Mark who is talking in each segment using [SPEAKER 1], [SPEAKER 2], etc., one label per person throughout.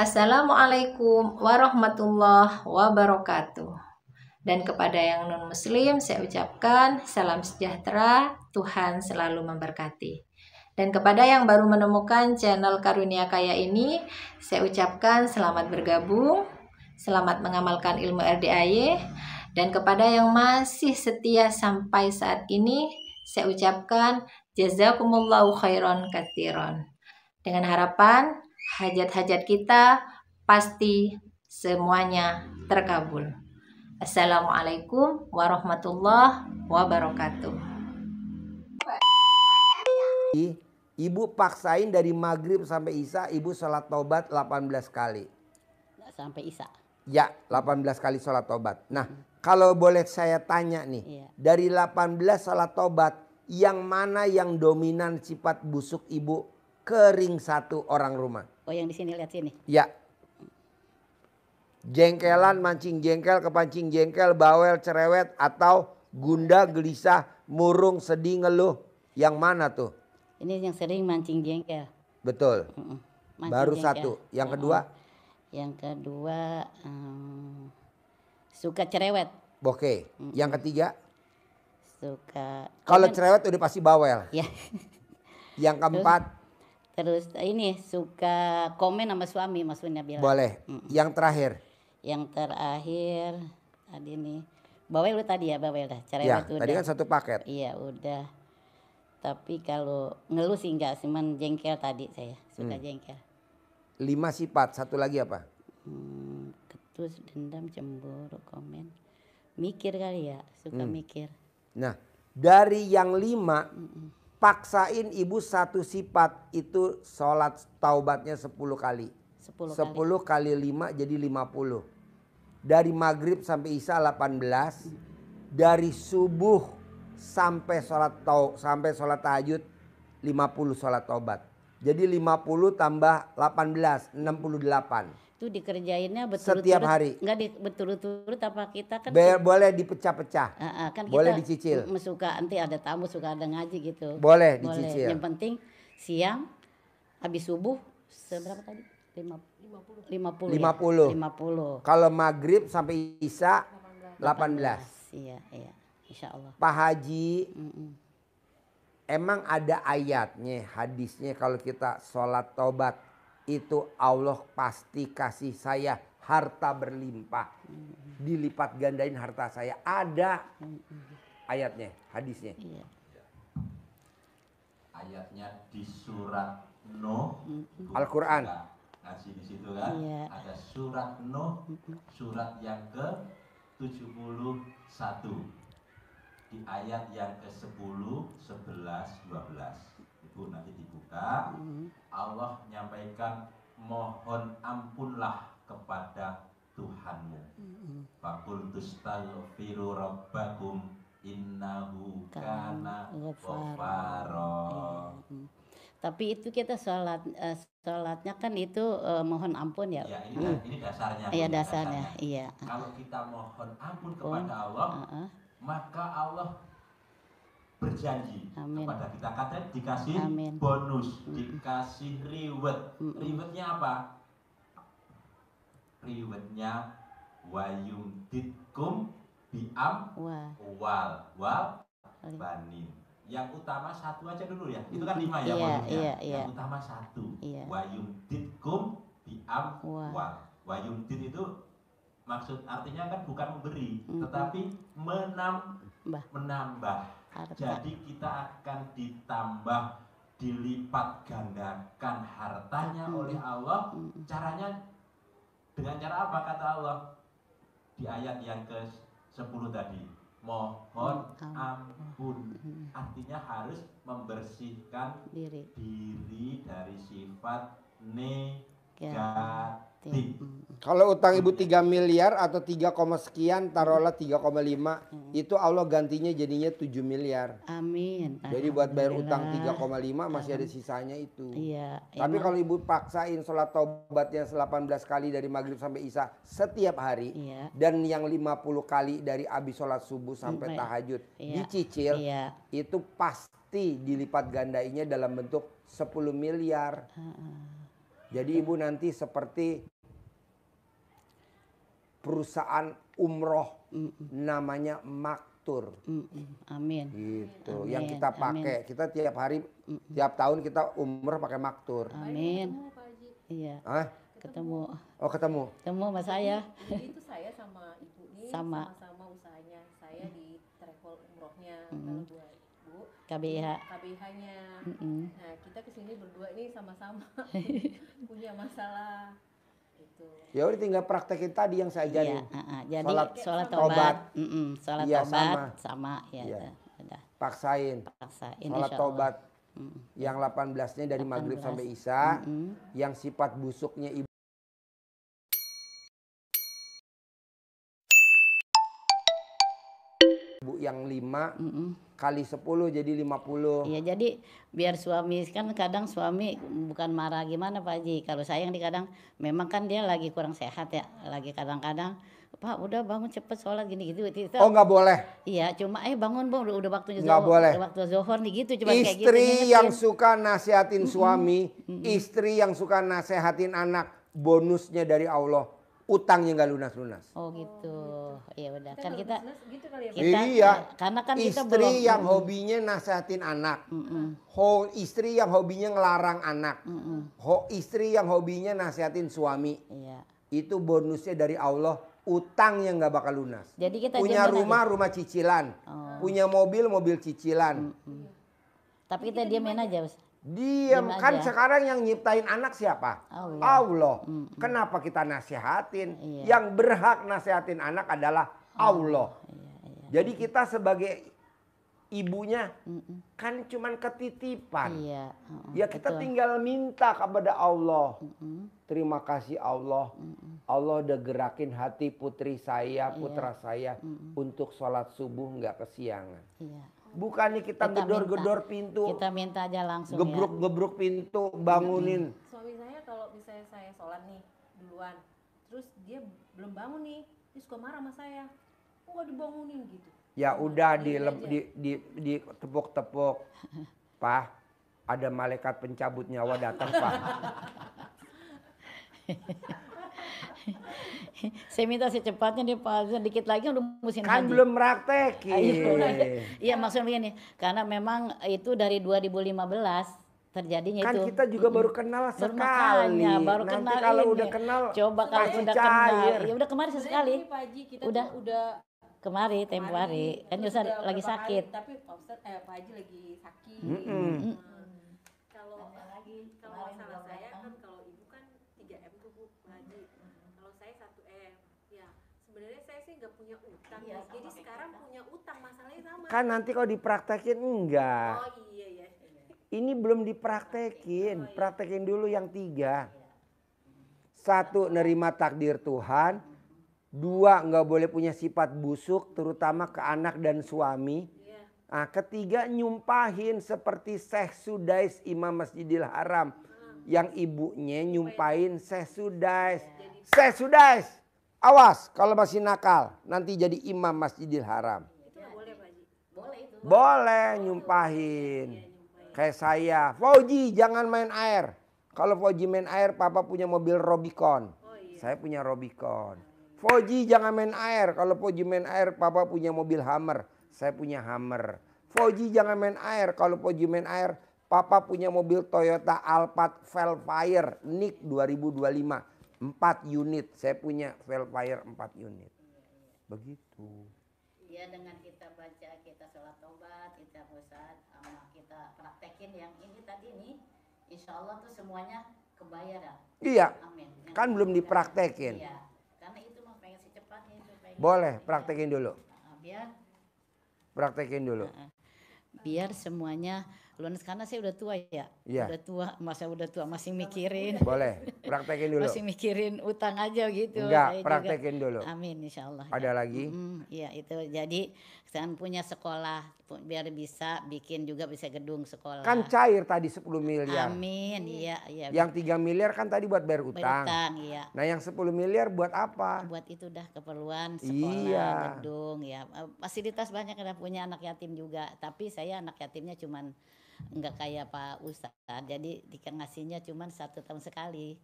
[SPEAKER 1] Assalamualaikum warahmatullahi wabarakatuh. Dan kepada yang non-muslim saya ucapkan salam sejahtera, Tuhan selalu memberkati. Dan kepada yang baru menemukan channel Karunia Kaya ini, saya ucapkan selamat bergabung, selamat mengamalkan ilmu RDAY. Dan kepada yang masih setia sampai saat ini, saya ucapkan jazakumullahu khairan katsiran. Dengan harapan hajat-hajat kita pasti semuanya terkabul. Assalamualaikum warahmatullahi wabarakatuh.
[SPEAKER 2] Ibu paksain dari maghrib sampai isya, ibu sholat taubat 18 kali.
[SPEAKER 3] Sampai isya.
[SPEAKER 2] Ya, 18 kali sholat taubat. Nah, kalau boleh saya tanya nih, dari 18 sholat taubat, yang mana yang dominan sifat busuk ibu? Kering satu orang rumah.
[SPEAKER 3] Oh, yang di sini, lihat sini.
[SPEAKER 2] Ya. Jengkelan, mancing jengkel, kepancing jengkel, bawel, cerewet, atau gundah, gelisah, murung, sedih, ngeluh. Yang mana tuh?
[SPEAKER 3] Ini yang sering mancing jengkel.
[SPEAKER 2] Betul. Baru
[SPEAKER 3] jengkel.
[SPEAKER 2] satu. Yang kedua?
[SPEAKER 3] Yang kedua suka cerewet.
[SPEAKER 2] Oke. Yang ketiga?
[SPEAKER 3] Suka.
[SPEAKER 2] Kalau cerewet udah pasti bawel.
[SPEAKER 3] Ya.
[SPEAKER 2] Yang keempat?
[SPEAKER 3] Terus ini suka komen sama suami, maksudnya bilang.
[SPEAKER 2] Boleh. Yang terakhir?
[SPEAKER 3] Yang terakhir tadi nih. Bawel udah tadi ya, bawel dah. Cerewet
[SPEAKER 2] ya,
[SPEAKER 3] udah.
[SPEAKER 2] Tadi kan satu paket.
[SPEAKER 3] Iya, udah. Tapi kalau ngeluh sih enggak, cuman jengkel tadi saya. Suka jengkel.
[SPEAKER 2] 5 sifat, satu lagi apa?
[SPEAKER 3] Ketus, dendam, cemburu, komen. Mikir kali ya, suka mikir.
[SPEAKER 2] Nah, dari yang 5, paksain ibu satu sifat, itu sholat taubatnya 10 kali. 10 kali 5 jadi 50. Dari maghrib sampai isya 18. Dari subuh sampai sholat tahajud 50 sholat taubat. Jadi 50 tambah 18, 68.
[SPEAKER 3] Itu dikerjainnya betul-betul
[SPEAKER 2] setiap hari.
[SPEAKER 3] Enggak betul-betul apa kita kan
[SPEAKER 2] boleh dipecah-pecah.
[SPEAKER 3] Kan
[SPEAKER 2] boleh
[SPEAKER 3] kita
[SPEAKER 2] dicicil.
[SPEAKER 3] Suka nanti ada tamu, suka ada ngaji gitu.
[SPEAKER 2] Boleh dicicil.
[SPEAKER 3] Yang penting siang habis subuh seberapa tadi? 50.
[SPEAKER 2] Kalau maghrib sampai isya 18.
[SPEAKER 3] Iya. Insya Allah.
[SPEAKER 2] Pak Haji, emang ada ayatnya, hadisnya kalau kita sholat taubat itu Allah pasti kasih saya harta berlimpah, dilipat gandain harta saya. Ada ayatnya, hadisnya.
[SPEAKER 3] Iya.
[SPEAKER 4] Ayatnya di surat Nuh,
[SPEAKER 2] Al-Quran.
[SPEAKER 4] Ngaji di situ kan?
[SPEAKER 3] Iya.
[SPEAKER 4] Ada surat Nuh, surat yang ke-71. Di ayat yang ke-10, 11, 12. Ibu nanti dibuka. Allah menyampaikan mohon ampunlah kepada Tuhanmu. Faqul tustaghfiru rabbakum innahu kana ghaffara.
[SPEAKER 3] Tapi itu kita sholatnya kan itu mohon ampun ya.
[SPEAKER 4] Ya, ini dasarnya.
[SPEAKER 3] Iya, dasarnya. Iya.
[SPEAKER 4] Kalau kita mohon ampun kepada Allah, maka Allah berjanji kepada kita, katanya dikasih bonus, dikasih reward. Rewardnya apa? Rewardnya wayumditkum bi'am wal banin. Yang utama satu aja dulu ya. Itu kan 5 ya bonusnya. Yang utama satu. Wayumditkum bi'am wal. Wayumdit itu maksud artinya kan bukan memberi, tetapi menambah. Jadi kita akan ditambah, dilipat gandakan hartanya oleh Allah. Caranya dengan cara apa kata Allah? Di ayat yang ke-10 tadi. Mohon ampun. Artinya harus membersihkan diri dari sifat negatif.
[SPEAKER 2] Kalau utang ibu 3 miliar atau 3, sekian, taruhlah 3,5, itu Allah gantinya jadinya 7 miliar.
[SPEAKER 3] Amin.
[SPEAKER 2] Jadi buat bayar utang 3,5 masih ada sisanya itu.
[SPEAKER 3] Iya.
[SPEAKER 2] Tapi kalau ibu paksain sholat taubatnya 18 kali dari maghrib sampai isya setiap hari, dan yang 50 kali dari abis sholat subuh sampai tahajud dicicil, itu pasti dilipat gandainya dalam bentuk 10 miliar. Jadi ibu nanti seperti perusahaan umroh namanya Maktur.
[SPEAKER 3] Amin.
[SPEAKER 2] Gitu.
[SPEAKER 3] Amin.
[SPEAKER 2] Yang kita pakai. Kita tiap hari, tiap tahun kita umroh pakai Maktur.
[SPEAKER 3] Amin. Iya. Ketemu.
[SPEAKER 2] Oh ketemu.
[SPEAKER 3] Ketemu sama saya.
[SPEAKER 5] Jadi itu saya sama ibu ini sama-sama usahanya. Saya di travel umrohnya. Kalau buat ibu KBH-nya. Nah kita kesini berdua ini sama-sama punya masalah. Gitu.
[SPEAKER 2] Ya udah tinggal praktekin tadi yang saya ajarin.
[SPEAKER 3] Iya, jadi sholat tobat. Sholat
[SPEAKER 2] iya,
[SPEAKER 3] tobat sama ya.
[SPEAKER 2] Iya.
[SPEAKER 3] Udah.
[SPEAKER 2] Paksain. Sholat tobat. Yang 18-nya dari maghrib sampai isya. Yang sifat busuknya ibu. Yang 5 kali 10 jadi 50.
[SPEAKER 3] Iya, jadi biar suami kan kadang suami bukan marah gimana Pak Haji. Kalau saya yang kadang memang kan dia lagi kurang sehat ya. Lagi kadang-kadang Pak udah bangun cepet sholat gini gitu.
[SPEAKER 2] Oh nggak boleh.
[SPEAKER 3] Iya, cuma bangun Bang udah waktunya
[SPEAKER 2] nggak
[SPEAKER 3] zuhur.
[SPEAKER 2] boleh.
[SPEAKER 3] Waktu zuhur nih gitu cuma kayak gitu.
[SPEAKER 2] Istri yang suka nasihatin suami, istri yang suka nasihatin anak, bonusnya dari Allah. Utangnya nggak lunas-lunas.
[SPEAKER 3] Oh gitu. Ya udah kan kita
[SPEAKER 5] gitu kali ya,
[SPEAKER 3] kita
[SPEAKER 2] iya.
[SPEAKER 3] Karena kan kita
[SPEAKER 2] istri
[SPEAKER 3] belum
[SPEAKER 2] yang hobinya nasihatin anak. Istri yang hobinya ngelarang anak. Istri yang hobinya nasihatin suami.
[SPEAKER 3] Iya.
[SPEAKER 2] Itu bonusnya dari Allah, utangnya nggak bakal lunas.
[SPEAKER 3] Jadi kita
[SPEAKER 2] punya rumah cicilan. Punya mobil cicilan.
[SPEAKER 3] Tapi kita diamin aja, Bos.
[SPEAKER 2] Diam kan
[SPEAKER 3] aja.
[SPEAKER 2] Sekarang yang nyiptain anak siapa? Allah. Kenapa kita nasihatin?
[SPEAKER 3] Iya.
[SPEAKER 2] Yang berhak nasihatin anak adalah Allah.
[SPEAKER 3] Iya.
[SPEAKER 2] Jadi kita sebagai ibunya kan cuman ketitipan.
[SPEAKER 3] Iya.
[SPEAKER 2] Ya kita tinggal minta kepada Allah. Terima kasih Allah. Allah udah gerakin hati putri saya, putra saya untuk sholat subuh nggak kesiangan.
[SPEAKER 3] Iya.
[SPEAKER 2] Bukannya kita gedor-gedor pintu.
[SPEAKER 3] Kita minta aja langsung
[SPEAKER 2] gebruk-gebruk pintu, bangunin.
[SPEAKER 5] Suami saya kalau misalnya saya sholat nih duluan, terus dia belum bangun nih, dia suka marah sama saya. Kok nggak dibangunin gitu?
[SPEAKER 2] Ya udah di tepuk-tepuk. Pak, ada malaikat pencabut nyawa datang, Pak.
[SPEAKER 3] Saya minta secepatnya nih Pak, sedikit lagi udah musim
[SPEAKER 2] kan
[SPEAKER 3] haji.
[SPEAKER 2] Belum praktekin.
[SPEAKER 3] Iya maksudnya begini, karena memang itu dari 2015 terjadinya
[SPEAKER 2] kan
[SPEAKER 3] itu.
[SPEAKER 2] Kita juga baru kenal sekali.
[SPEAKER 3] Makanya, baru
[SPEAKER 2] nanti
[SPEAKER 3] kenal
[SPEAKER 2] kalau
[SPEAKER 3] ini.
[SPEAKER 2] udah kenal,
[SPEAKER 3] coba kalau udah kenal, ya udah kemarin sesekali.
[SPEAKER 5] Ini Pak Haji, kita
[SPEAKER 3] udah.
[SPEAKER 5] tuh udah
[SPEAKER 3] Kemarin tempo hari, kan Ustaz lagi sakit.
[SPEAKER 5] Hari, tapi Pak Haji lagi sakit. Kalau masalah saya kan kalau ibu kan 3M tuh Bu Haji. Kalau saya 1M. Ya, sebenarnya saya sih nggak punya utang.
[SPEAKER 3] Iya,
[SPEAKER 5] jadi sekarang punya utang, masalahnya sama.
[SPEAKER 2] kan nanti kalau dipraktekin enggak.
[SPEAKER 5] Oh iya.
[SPEAKER 2] Ini belum dipraktekin. Praktekin dulu yang 3. 1, nerima takdir Tuhan. 2, nggak boleh punya sifat busuk, terutama ke anak dan suami. Nah, 3, nyumpahin seperti Syekh Sudais Imam Masjidil Haram. Yang ibunya nyumpahin Syekh Sudais. Syekh Sudais, awas kalau masih nakal, nanti jadi Imam Masjidil Haram.
[SPEAKER 5] Itu nggak boleh Pak Haji? Boleh itu.
[SPEAKER 2] Boleh nyumpahin. Kayak saya, Fauji jangan main air. Kalau Fauji main air, papa punya mobil Robicon. Saya punya Robicon. Fauji jangan main air. Kalau Fauji main air, papa punya mobil Hummer. Saya punya Hummer. Fauji jangan main air. Kalau Fauji main air, papa punya mobil Toyota Alphard Velfire NIK 2025. 4 unit. Saya punya Velfire 4 unit. Begitu.
[SPEAKER 3] Ya dengan kita baca, kita sholat tobat, kita pusat, sama kita praktekin yang ini tadi nih, insya Allah tuh semuanya kebayaran.
[SPEAKER 2] Iya.
[SPEAKER 3] Amin.
[SPEAKER 2] Kan belum dipraktekin.
[SPEAKER 3] Iya. Karena itu mah pengen secepatnya itu.
[SPEAKER 2] Boleh praktekin dulu.
[SPEAKER 3] Biar
[SPEAKER 2] Praktekin dulu.
[SPEAKER 3] biar semuanya lunas, karena saya udah tua ya.
[SPEAKER 2] Iya.
[SPEAKER 3] Udah tua, masa udah tua masih mikirin.
[SPEAKER 2] Boleh, praktekin dulu.
[SPEAKER 3] Masih mikirin utang aja gitu.
[SPEAKER 2] Enggak,
[SPEAKER 3] Saya
[SPEAKER 2] praktekin
[SPEAKER 3] juga.
[SPEAKER 2] dulu.
[SPEAKER 3] Amin insya Allah.
[SPEAKER 2] Ada lagi?
[SPEAKER 3] Iya itu. Jadi saya punya sekolah biar bisa bikin juga bisa gedung sekolah.
[SPEAKER 2] Kan cair tadi 10 miliar.
[SPEAKER 3] Amin, iya.
[SPEAKER 2] Yang 3 miliar kan tadi buat bayar utang.
[SPEAKER 3] Iya.
[SPEAKER 2] Nah yang 10 miliar buat apa?
[SPEAKER 3] Buat itu dah keperluan sekolah,
[SPEAKER 2] Iya.
[SPEAKER 3] gedung ya. Fasilitas banyak, ada punya anak yatim juga. Tapi saya anak yatimnya cuman enggak kayak Pak Ustadz. Jadi ngasihnya cuman 1 tahun sekali.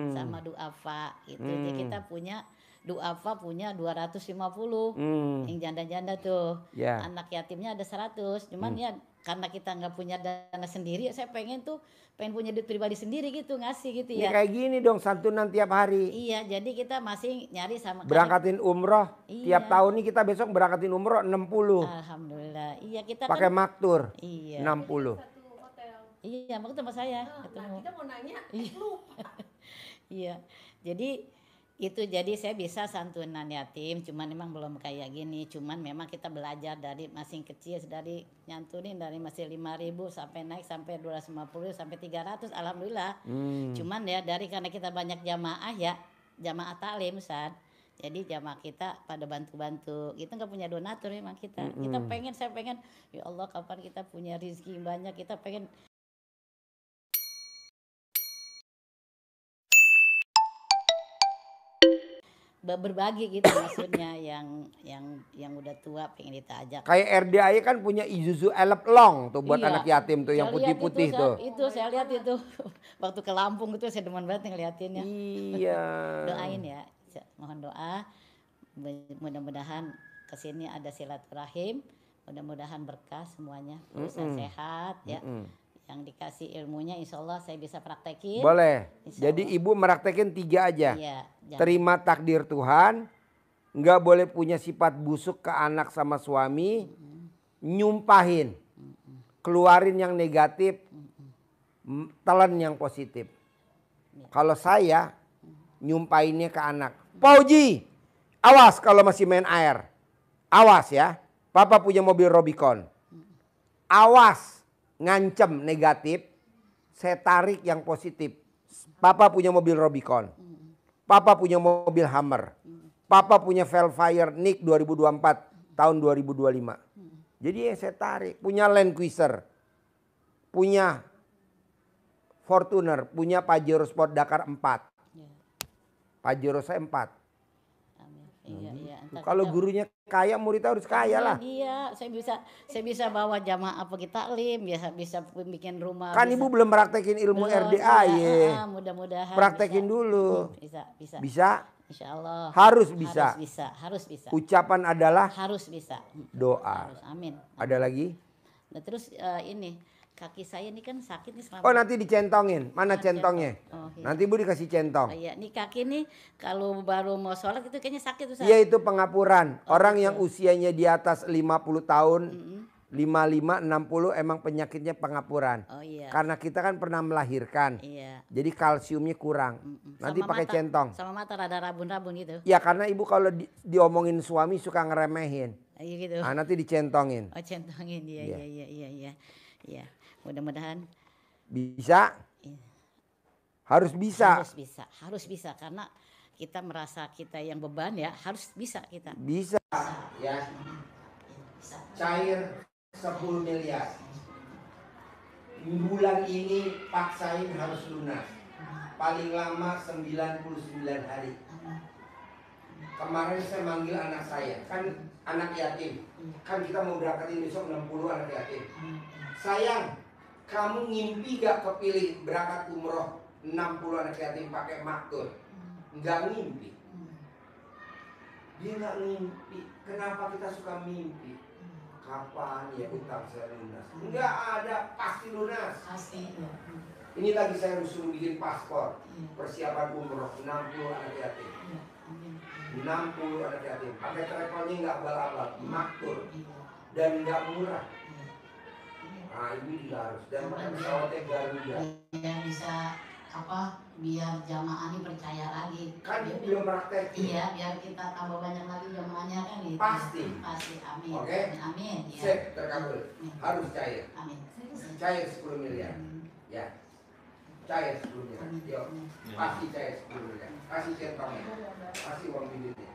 [SPEAKER 3] Sama duafa gitu. Jadi kita punya duafa punya 250 yang janda-janda tuh. Anak yatimnya ada 100. Cuman ya karena kita nggak punya dana sendiri, saya pengen punya duit pribadi sendiri gitu, ngasih gitu ya.
[SPEAKER 2] Ini kayak gini dong, santunan tiap hari.
[SPEAKER 3] Iya, jadi kita masih nyari sama
[SPEAKER 2] berangkatin umroh. Tiap tahun nih kita besok berangkatin umroh 60.
[SPEAKER 3] Alhamdulillah. Iya, kita
[SPEAKER 2] pakai maktur. 60.
[SPEAKER 3] Iya, maktur sama saya.
[SPEAKER 5] Kita mau nanya, lupa.
[SPEAKER 3] Iya. Jadi saya bisa santunan yatim, cuman memang belum kayak gini. Cuman memang kita belajar dari masing kecil, dari nyantunin dari masih 5.000 sampai naik sampai 250 sampai 300, alhamdulillah. Cuman ya karena kita banyak jamaah ya, jamaah taklim Ustaz. Jadi jamaah kita pada bantu-bantu. Kita nggak punya donatur memang kita. Saya pengen ya Allah kapan kita punya rezeki banyak, kita pengen berbagi gitu maksudnya yang udah tua pengen kita ajak.
[SPEAKER 2] Kayak RDAI kan punya Isuzu Elep Long tuh buat anak yatim tuh yang putih-putih tuh.
[SPEAKER 3] Itu saya lihat itu waktu ke Lampung itu saya demen banget ngeliatinnya.
[SPEAKER 2] Iya.
[SPEAKER 3] Doain ya, mohon doa mudah-mudahan kesini ada silaturahim, mudah-mudahan berkah semuanya, urusan sehat ya. Yang dikasih ilmunya insya Allah saya bisa praktekin.
[SPEAKER 2] Boleh. Jadi ibu meraktekin 3 aja.
[SPEAKER 3] Iya,
[SPEAKER 2] terima takdir Tuhan. Nggak boleh punya sifat busuk ke anak sama suami. Nyumpahin. Keluarin yang negatif. Telan yang positif. Kalau saya nyumpahinnya ke anak. Pauji, awas kalau masih main air. Awas ya. Papa punya mobil Rubicon. Awas. Ngancem negatif, saya tarik yang positif. Papa punya mobil Rubicon. Papa punya mobil Hummer. Papa punya Velfire Nick 2024 tahun 2025. Jadi saya tarik. Punya Land Cruiser. Punya Fortuner. Punya Pajero Sport Dakar 4. Pajero saya 4.
[SPEAKER 3] Iya.
[SPEAKER 2] Kalau gurunya kaya, muridnya harus kaya lah.
[SPEAKER 3] Iya, saya bisa bawa jamaah pergi taklim, bisa bikin rumah.
[SPEAKER 2] Kan ibu belum praktekin ilmu RDA ya.
[SPEAKER 3] Mudah-mudahan.
[SPEAKER 2] Praktekin dulu.
[SPEAKER 3] Bisa. Insya Allah.
[SPEAKER 2] Harus bisa.
[SPEAKER 3] Harus bisa.
[SPEAKER 2] Ucapan adalah
[SPEAKER 3] harus bisa.
[SPEAKER 2] Doa.
[SPEAKER 3] Harus, amin.
[SPEAKER 2] Ada lagi?
[SPEAKER 3] Nah terus ini kaki saya ini kan sakit nih selama.
[SPEAKER 2] Oh nanti dicentongin. Mana centongnya?
[SPEAKER 3] Iya.
[SPEAKER 2] Nanti ibu dikasih centong.
[SPEAKER 3] Iya, nih kaki nih kalau baru mau sholat itu kayaknya sakit tuh.
[SPEAKER 2] Iya itu pengapuran. Orang yang usianya di atas 50 tahun, 55, 60 emang penyakitnya pengapuran.
[SPEAKER 3] Oh iya.
[SPEAKER 2] Karena kita kan pernah melahirkan.
[SPEAKER 3] Iya.
[SPEAKER 2] Jadi kalsiumnya kurang. Nanti pakai centong.
[SPEAKER 3] Sama mata rada rabun-rabun gitu.
[SPEAKER 2] Ya karena ibu kalau diomongin suami suka ngeremehin.
[SPEAKER 3] Iya gitu.
[SPEAKER 2] Nah, nanti dicentongin.
[SPEAKER 3] Oh centongin, iya. Mudah-mudahan
[SPEAKER 2] bisa.
[SPEAKER 3] Iya.
[SPEAKER 2] Harus bisa.
[SPEAKER 3] Harus bisa karena kita merasa kita yang beban ya, harus bisa kita.
[SPEAKER 2] Bisa. Ya. Cair 10 miliar. Bulan ini paksain harus lunas. Paling lama 99 hari. Kemarin saya manggil anak saya, kan anak yatim. Kan kita mau berangkatin besok 60 anak yatim. Sayang, kamu ngimpi gak kepilih berangkat umroh 60 anak yatim pakai maktur? Nggak ngimpi. Dia nggak ngimpi. Kenapa kita suka mimpi? Kapan ya utang saya lunas? Nggak ada, pasti lunas. Ini lagi saya suruh bikin paspor. Persiapan umroh 60 anak yatim. 60 anak yatim. Pakai travelnya nggak abal-abal, maktur. Dan nggak murah. Nah ini juga harus. Dan pakai pesawatnya Garuda.
[SPEAKER 3] Yang bisa biar jamaah ini percaya lagi.
[SPEAKER 2] Kan belum praktek.
[SPEAKER 3] Iya, biar kita tambah banyak lagi jamaahnya kan gitu.
[SPEAKER 2] Pasti.
[SPEAKER 3] Amin.
[SPEAKER 2] Oke.
[SPEAKER 3] Amin. Ya.
[SPEAKER 2] Sip, terkabul. Harus cair.
[SPEAKER 3] Amin.
[SPEAKER 2] Cair 10 miliar. Ya. Cair 10 miliar. Yuk. Pasti cair 10 miliar. Kasih centongnya. Kasih uang biletnya.